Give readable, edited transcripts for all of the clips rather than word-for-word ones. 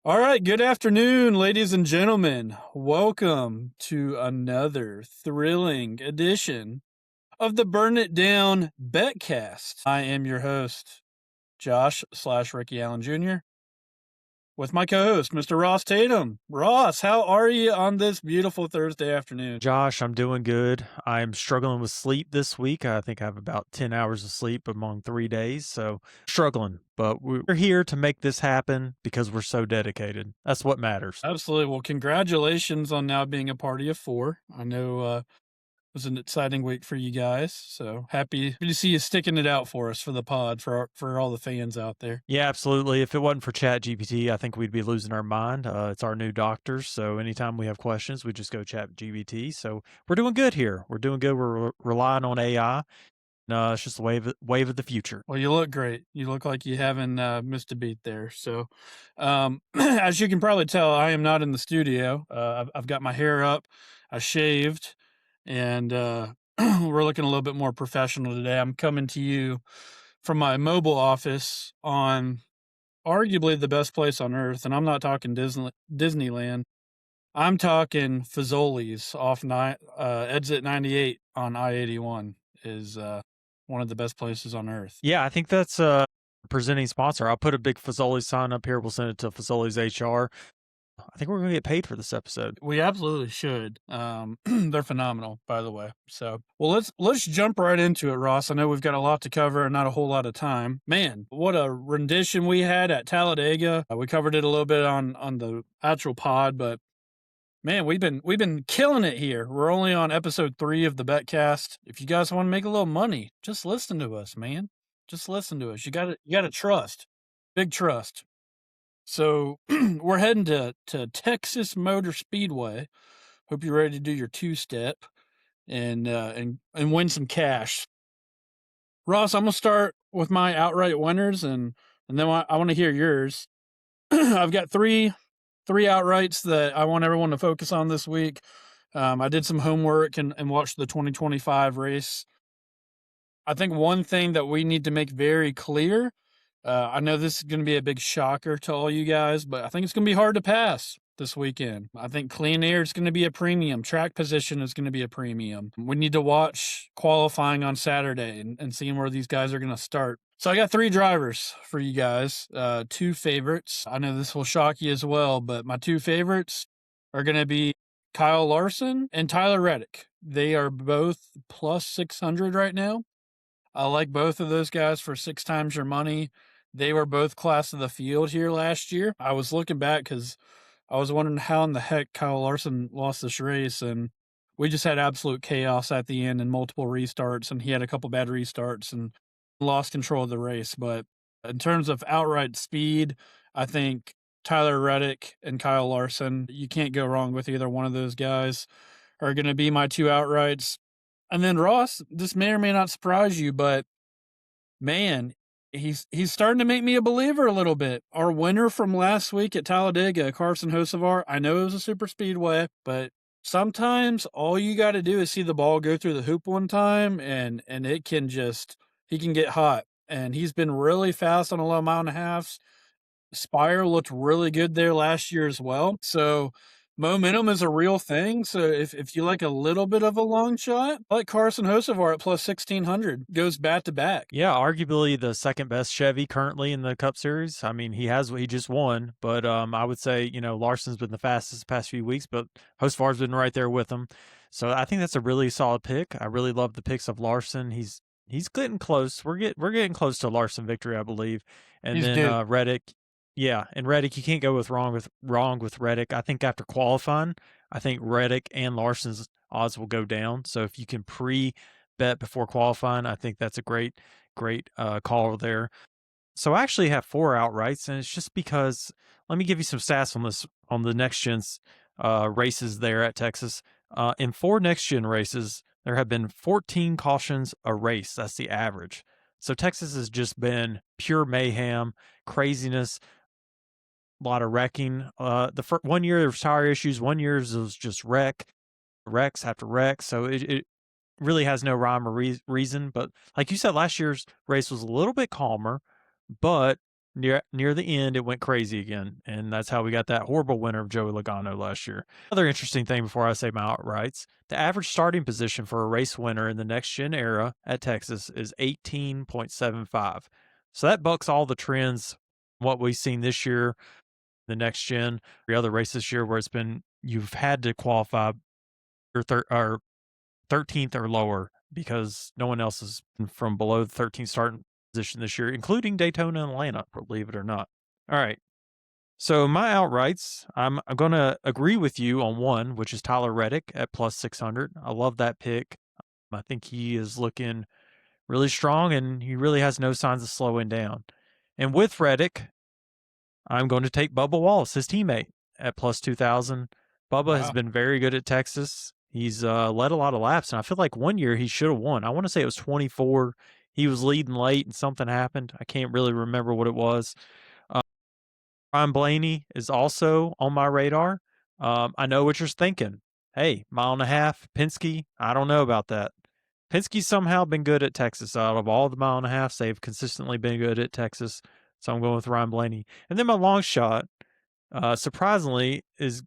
All right, good afternoon, ladies and gentlemen. Welcome to another thrilling edition of the Burn It Down Betcast. I am your host, Josh/Ricky Allen Jr., with my co-host, Mr. Ross Tatum. Ross, how are you on this beautiful Thursday afternoon? Josh, I'm doing good. I'm struggling with sleep this week. I think I have about 10 hours of sleep among 3 days. So struggling, but we're here to make this happen because we're so dedicated. That's what matters. Absolutely. Well, congratulations on now being a party of four. I know it was an exciting week for you guys. So happy to see you sticking it out for us for the pod, for all the fans out there. Yeah, absolutely. If it wasn't for Chat GPT, I think we'd be losing our mind. It's our new doctors. So anytime we have questions, we just go Chat GPT. So we're doing good here. We're doing good. We're relying on AI. It's just the wave of the future. Well, you look great. You look like you haven't missed a beat there. So, as you can probably tell, I am not in the studio. I've got my hair up, I shaved, and we're looking a little bit more professional today. I'm coming to you from my mobile office on arguably the best place on earth, and I'm not talking Disneyland. I'm talking Fazoli's off exit 98 on I-81 is one of the best places on earth. Yeah, I think that's a presenting sponsor. I'll put a big Fazoli sign up here. We'll send it to Fazoli's HR. I think we're going to get paid for this episode. We absolutely should. They're phenomenal, by the way. So, well, let's jump right into it, Ross. I know we've got a lot to cover and not a whole lot of time. Man, what a rendition we had at Talladega. We covered it a little bit on the actual pod, but man, we've been killing it here. We're only on episode 3 of the Betcast. If you guys want to make a little money, just listen to us, man. Just listen to us. You gotta trust. Big trust. So we're heading to Texas Motor Speedway. Hope you're ready to do your two-step and win some cash. Ross, I'm gonna start with my outright winners, and then I want to hear yours. I've got three outrights that I want everyone to focus on this week. I did some homework and watched the 2025 race. I think one thing that we need to make very clear, I know this is going to be a big shocker to all you guys, but I think it's going to be hard to pass this weekend. I think clean air is going to be a premium. Track position is going to be a premium. We need to watch qualifying on Saturday and seeing where these guys are going to start. So I got 3 drivers for you guys, 2 favorites. I know this will shock you as well, but my 2 favorites are going to be Kyle Larson and Tyler Reddick. They are both plus 600 right now. I like both of those guys for 6 times your money. They were both class of the field here last year. I was looking back because I was wondering how in the heck Kyle Larson lost this race, and we just had absolute chaos at the end and multiple restarts, and he had a couple bad restarts and lost control of the race. But in terms of outright speed, I think Tyler Reddick and Kyle Larson, you can't go wrong with either one of those guys, are going to be my 2 outrights. And then Ross, this may or may not surprise you, but man, he's starting to make me a believer a little bit. Our winner from last week at Talladega, Carson Hocevar, I know it was a super speedway, but sometimes all you got to do is see the ball go through the hoop one time, and it can just, he can get hot. And he's been really fast on 11 mile and a half. Spire looked really good there last year as well. So momentum is a real thing. So if you like a little bit of a long shot, like Carson Hocevar at plus 1,600 goes back to back. Yeah, arguably the second best Chevy currently in the Cup Series. I mean, he just won, but I would say, Larson's been the fastest the past few weeks, but Hostvar's been right there with him. So I think that's a really solid pick. I really love the picks of Larson. He's getting close. We're getting close to a Larson victory, I believe. And He's then due. Reddick. Yeah, and Reddick, you can't go wrong with Reddick. I think after qualifying, I think Reddick and Larson's odds will go down. So if you can bet before qualifying, I think that's a great call there. So I actually have 4 outrights, and it's just because, let me give you some stats on the next gen's races there at Texas. In 4 next gen races, there have been 14 cautions a race. That's the average. So Texas has just been pure mayhem, craziness, a lot of wrecking. The 1 year there was tire issues. 1 year it was just wrecks after wrecks. So it really has no rhyme or reason. But like you said, last year's race was a little bit calmer, but near the end, it went crazy again, and that's how we got that horrible winner of Joey Logano last year. Another interesting thing before I say my outrights, the average starting position for a race winner in the next gen era at Texas is 18.75. So that bucks all the trends, what we've seen this year, the next gen, the other race this year where it's been you've had to qualify or 13th or lower because no one else is from below the 13th starting position this year, including Daytona and Atlanta, believe it or not. All right. So my outrights, I'm going to agree with you on one, which is Tyler Reddick at plus 600. I love that pick. I think he is looking really strong and he really has no signs of slowing down. And with Reddick, I'm going to take Bubba Wallace, his teammate, at plus 2,000. Bubba has Wow. been very good at Texas. He's led a lot of laps, and I feel like one year he should have won. I want to say it was 24. He was leading late, and something happened. I can't really remember what it was. Ryan Blaney is also on my radar. I know what you're thinking. Hey, mile and a half, Penske. I don't know about that. Penske's somehow been good at Texas. Out of all the mile and a half, they've consistently been good at Texas. So I'm going with Ryan Blaney. And then my long shot, surprisingly, is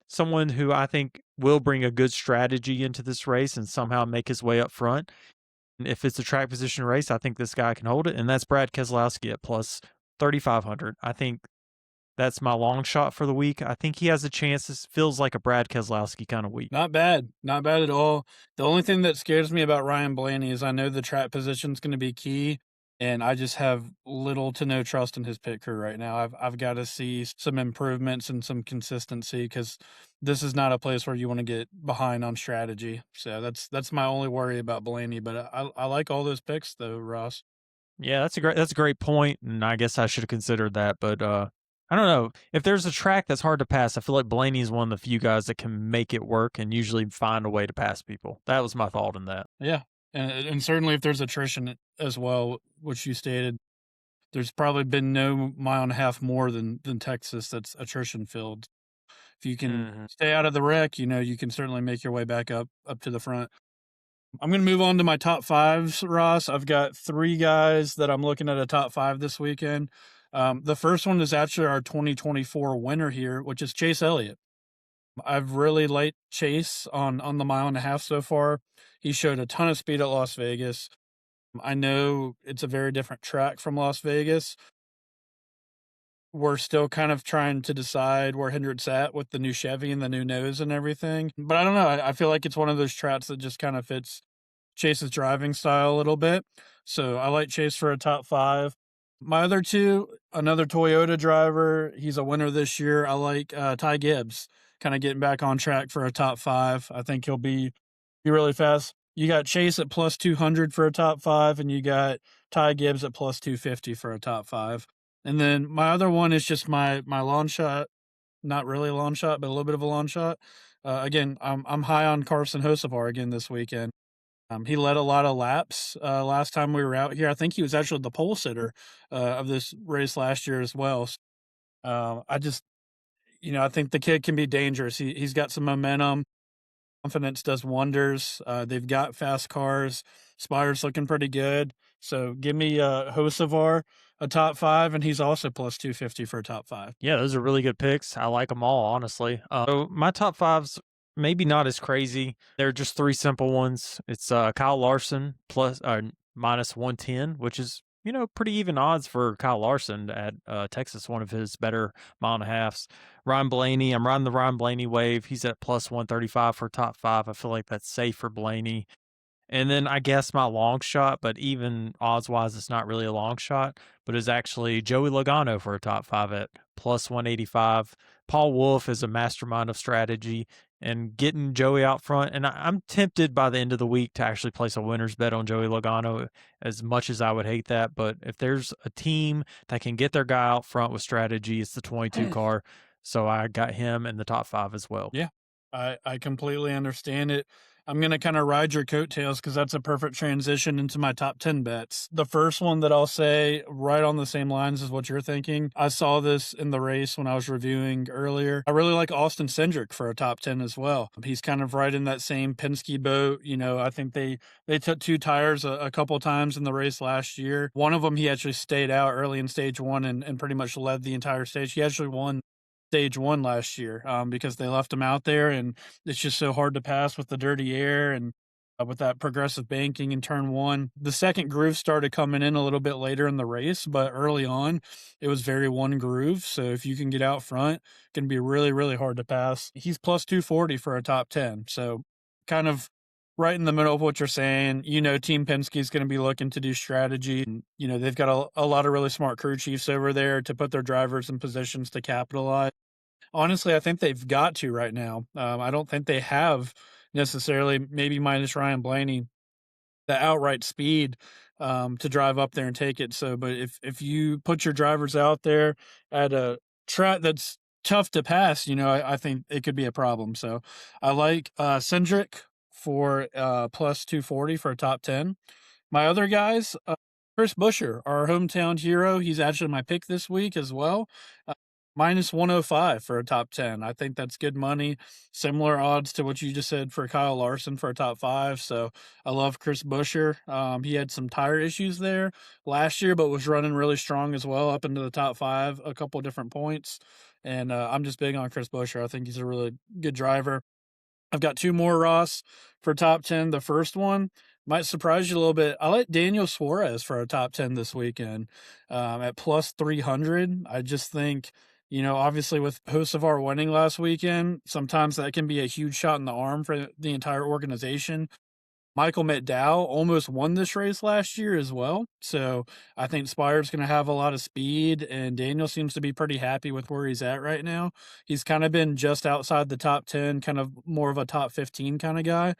someone who I think will bring a good strategy into this race and somehow make his way up front. And if it's a track position race, I think this guy can hold it. And that's Brad Keselowski at plus 3,500. I think that's my long shot for the week. I think he has a chance. This feels like a Brad Keselowski kind of week. Not bad. Not bad at all. The only thing that scares me about Ryan Blaney is I know the track position is going to be key, and I just have little to no trust in his pit crew right now. I've got to see some improvements and some consistency because this is not a place where you want to get behind on strategy. So that's my only worry about Blaney. But I like all those picks though, Ross. Yeah, that's a great point, and I guess I should have considered that. But I don't know if there's a track that's hard to pass. I feel like Blaney is one of the few guys that can make it work and usually find a way to pass people. That was my thought in that. Yeah, and certainly if there's attrition as well, which you stated, there's probably been no mile and a half more than Texas that's attrition filled. If you can Mhm. stay out of the wreck, you can certainly make your way back up to the front. I'm going to move on to my top fives, Ross. I've got three guys that I'm looking at a top five this weekend. The first one is actually our 2024 winner here, which is Chase Elliott. I've really liked Chase on the mile and a half so far. He showed a ton of speed at Las Vegas. I know it's a very different track from Las Vegas. We're still kind of trying to decide where Hendrick's at with the new Chevy and the new nose and everything. But I don't know. I feel like it's one of those tracks that just kind of fits Chase's driving style a little bit. So I like Chase for a top five. My other two, another Toyota driver. He's a winner this year. I like Ty Gibbs, kind of getting back on track for a top five. I think he'll be really fast. You got Chase at plus 200 for a top five, and you got Ty Gibbs at plus 250 for a top five. And then my other one is just my long shot, not really a long shot, but a little bit of a long shot. Again, I'm high on Carson Hocevar again this weekend. He led a lot of laps last time we were out here. I think he was actually the pole sitter of this race last year as well. I just, I think the kid can be dangerous. He's got some momentum. Confidence does wonders. They've got fast cars. Spire's looking pretty good. So give me Hocevar a top five, and he's also plus 250 for a top five. Yeah, those are really good picks. I like them all, honestly. So my top fives, maybe not as crazy. They're just three simple ones. It's Kyle Larson plus minus 110, which is pretty even odds for Kyle Larson at Texas, one of his better mile and a halves. Ryan Blaney, I'm riding the Ryan Blaney wave. He's at plus 135 for top five. I feel like that's safe for Blaney. And then I guess my long shot, but even odds wise, it's not really a long shot, but it's actually Joey Logano for a top five at plus 185. Paul Wolf is a mastermind of strategy and getting Joey out front. And I'm tempted by the end of the week to actually place a winner's bet on Joey Logano, as much as I would hate that. But if there's a team that can get their guy out front with strategy, it's the 22 car. So I got him in the top five as well. Yeah, I completely understand it. I'm going to kind of ride your coattails because that's a perfect transition into my top 10 bets. The first one that I'll say, right on the same lines as what you're thinking. I saw this in the race when I was reviewing earlier. I really like Austin Cindric for a top 10 as well. He's kind of right in that same Penske boat. You know, I think they took 2 tires a couple times in the race last year. One of them, he actually stayed out early in stage 1 and pretty much led the entire stage. He actually won stage 1 last year because they left him out there, and it's just so hard to pass with the dirty air and with that progressive banking in turn 1. The second groove started coming in a little bit later in the race, but early on it was very one groove. So if you can get out front, it can be really, really hard to pass. He's plus 240 for a top 10. So kind of right in the middle of what you're saying. You know, Team Penske is going to be looking to do strategy. And, you know, they've got a lot of really smart crew chiefs over there to put their drivers in positions to capitalize. Honestly, I think they've got to right now. I don't think they have necessarily, maybe minus Ryan Blaney, the outright speed to drive up there and take it. So, but if you put your drivers out there at a track that's tough to pass, you know, I think it could be a problem. So I like Cindric for plus 240 for a top 10. My other guys, Chris Buescher, our hometown hero, he's actually my pick this week as well. Minus 105 for a top 10. I think that's good money. Similar odds to what you just said for Kyle Larson for a top 5. So I love Chris Buescher. He had some tire issues there last year, but was running really strong as well up into the top 5 a couple of different points. And I'm just big on Chris Buescher. I think he's a really good driver. I've got 2 more, Ross, for top 10. The first one might surprise you a little bit. I like Daniel Suarez for a top 10 this weekend at plus 300. I just think, you know, obviously with Hocevar winning last weekend, sometimes that can be a huge shot in the arm for the entire organization. Michael McDowell almost won this race last year as well. So I think Spire's going to have a lot of speed, and Daniel seems to be pretty happy with where he's at right now. He's kind of been just outside the top 10, kind of more of a top 15 kind of guy.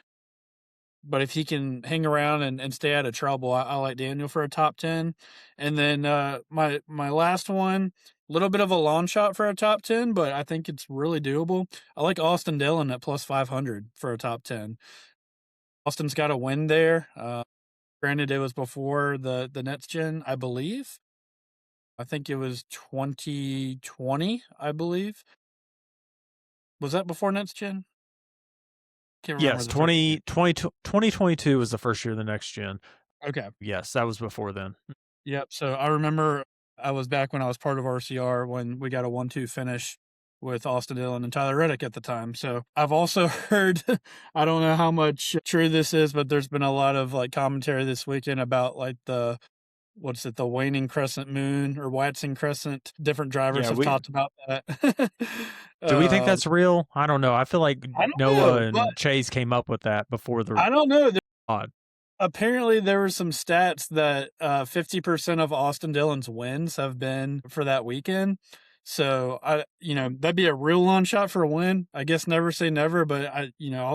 But if he can hang around and stay out of trouble, I like Daniel for a top 10. And then my last one, a little bit of a long shot for a top 10, but I think it's really doable. I like Austin Dillon at plus 500 for a top 10. Austin's got a win there. Granted, it was before the next gen, I believe. I think it was 2020, I believe. Was that before next gen? Can't remember Yes, the first year. 2022 was the first year of the next gen. Okay. Yes, that was before then. Yep. So I remember I was back when I was part of RCR when we got a 1-2 finish with Austin Dillon and Tyler Reddick at the time. So I've also heard, I don't know how much true this is, but there's been a lot of like commentary this weekend about like the waning crescent moon or waxing crescent. Different drivers have talked about that. Do we think that's real? I don't know. I feel like I don't Noah know, and Chase came up with that before the I don't know. odd. Apparently, there were some stats that 50% of Austin Dillon's wins have been for that weekend. So that'd be a real long shot for a win. I guess never say never, but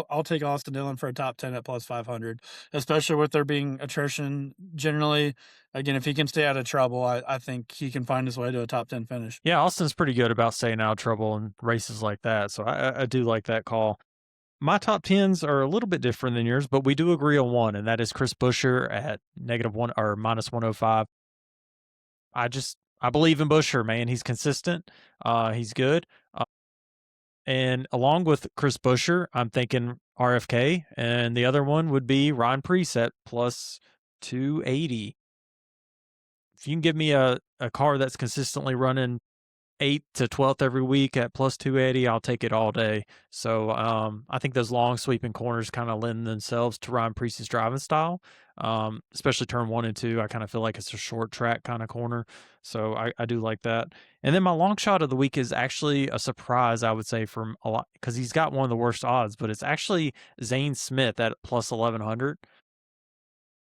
I'll take Austin Dillon for a top 10 at plus 500, especially with there being attrition generally. Again, if he can stay out of trouble, I think he can find his way to a top 10 finish. Yeah, Austin's pretty good about staying out of trouble in races like that. So I do like that call. My top 10s are a little bit different than yours, but we do agree on one, and that is Chris Buescher at -1 or minus 105. I believe in Buescher, man. He's consistent. He's good. And along with Chris Buescher, I'm thinking RFK, and the other one would be Ryan Preece at plus 280. If you can give me a car that's consistently running 8th to 12th every week at plus 280, I'll take it all day. So I think those long sweeping corners kind of lend themselves to Ryan Preece's driving style, especially turn 1 and 2. I kind of feel like it's a short track kind of corner. So I do like that. And then my long shot of the week is actually a surprise, I would say, from a lot, because he's got one of the worst odds, but it's actually Zane Smith at plus 1100.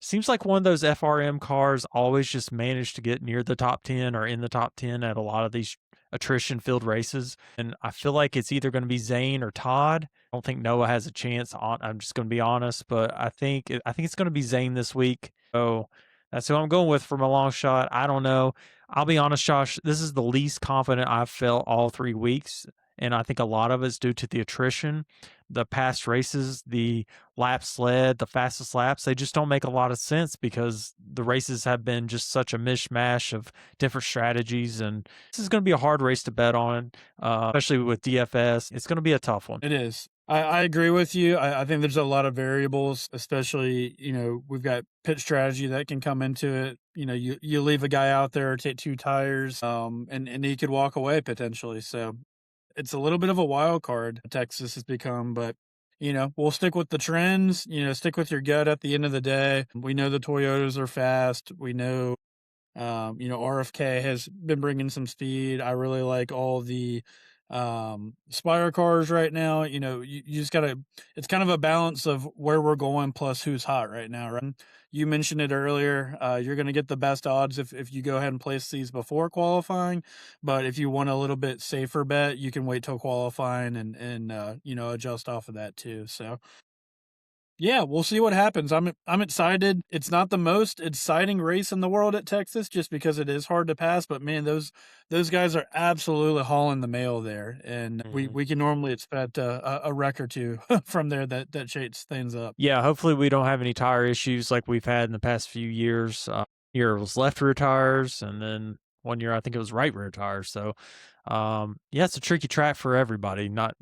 Seems like one of those FRM cars always just manage to get near the top 10 or in the top 10 at a lot of these attrition-filled races. And I feel like it's either going to be Zane or Todd. I don't think Noah has a chance. I'm just going to be honest, but I think it's going to be Zane this week. So that's who I'm going with for my long shot. I don't know. I'll be honest, Josh, this is the least confident I've felt all 3 weeks. and I think a lot of it's due to the attrition. The past races, the laps led, the fastest laps, they just don't make a lot of sense because the races have been just such a mishmash of different strategies, and this is going to be a hard race to bet on, especially with DFS. It's going to be a tough one. It is. I agree with you. I think there's a lot of variables, especially, we've got pit strategy that can come into it. You leave a guy out there, take 2 tires, and he could walk away potentially. So it's a little bit of a wild card Texas has become, but we'll stick with the trends, stick with your gut at the end of the day. We know the Toyotas are fast. We know, RFK has been bringing some speed. I really like all the Spire cars right now. You just gotta, it's kind of a balance of where we're going plus who's hot right now, right? You mentioned it earlier. You're going to get the best odds if you go ahead and place these before qualifying, but if you want a little bit safer bet, you can wait till qualifying and adjust off of that too. So yeah, we'll see what happens. I'm excited. It's not the most exciting race in the world at Texas just because it is hard to pass, but man, those guys are absolutely hauling the mail there, and we can normally expect a wreck or two from there that shakes things up. Yeah, hopefully we don't have any tire issues like we've had in the past few years. Year it was left rear tires, and then one year I think it was right rear tires. So, yeah, it's a tricky track for everybody, not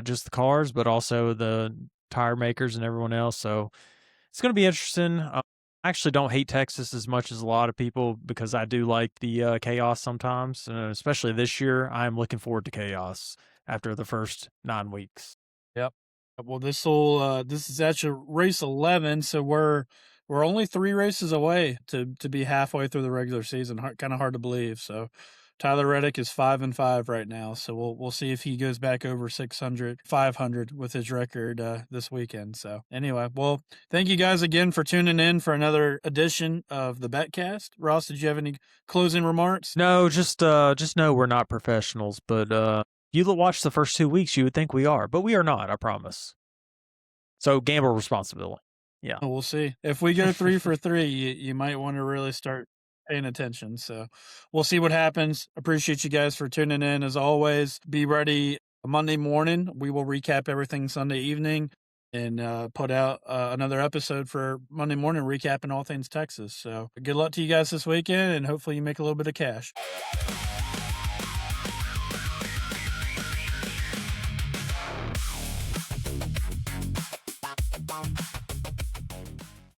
just the cars, but also the tire makers and everyone else. So it's going to be interesting. I actually don't hate Texas as much as a lot of people because I do like the chaos sometimes, especially this year. I'm looking forward to chaos after the first 9 weeks. Yep. Well, this is actually race 11, so we're only 3 races away to be halfway through the regular season. Kind of hard to believe. So Tyler Reddick is 5-5 right now, so we'll see if he goes back over 500 with his record this weekend. So anyway, well, thank you guys again for tuning in for another edition of the Betcast. Ross, did you have any closing remarks? No, just know we're not professionals, but you watch the first 2 weeks, you would think we are, but we are not, I promise. So gamble responsibly. Yeah. We'll see. If we go 3 for 3, you might want to really start paying attention. So we'll see what happens. Appreciate you guys for tuning in. As always, be ready Monday morning. We will recap everything Sunday evening and put out another episode for Monday morning, recapping all things Texas. So good luck to you guys this weekend, and hopefully you make a little bit of cash.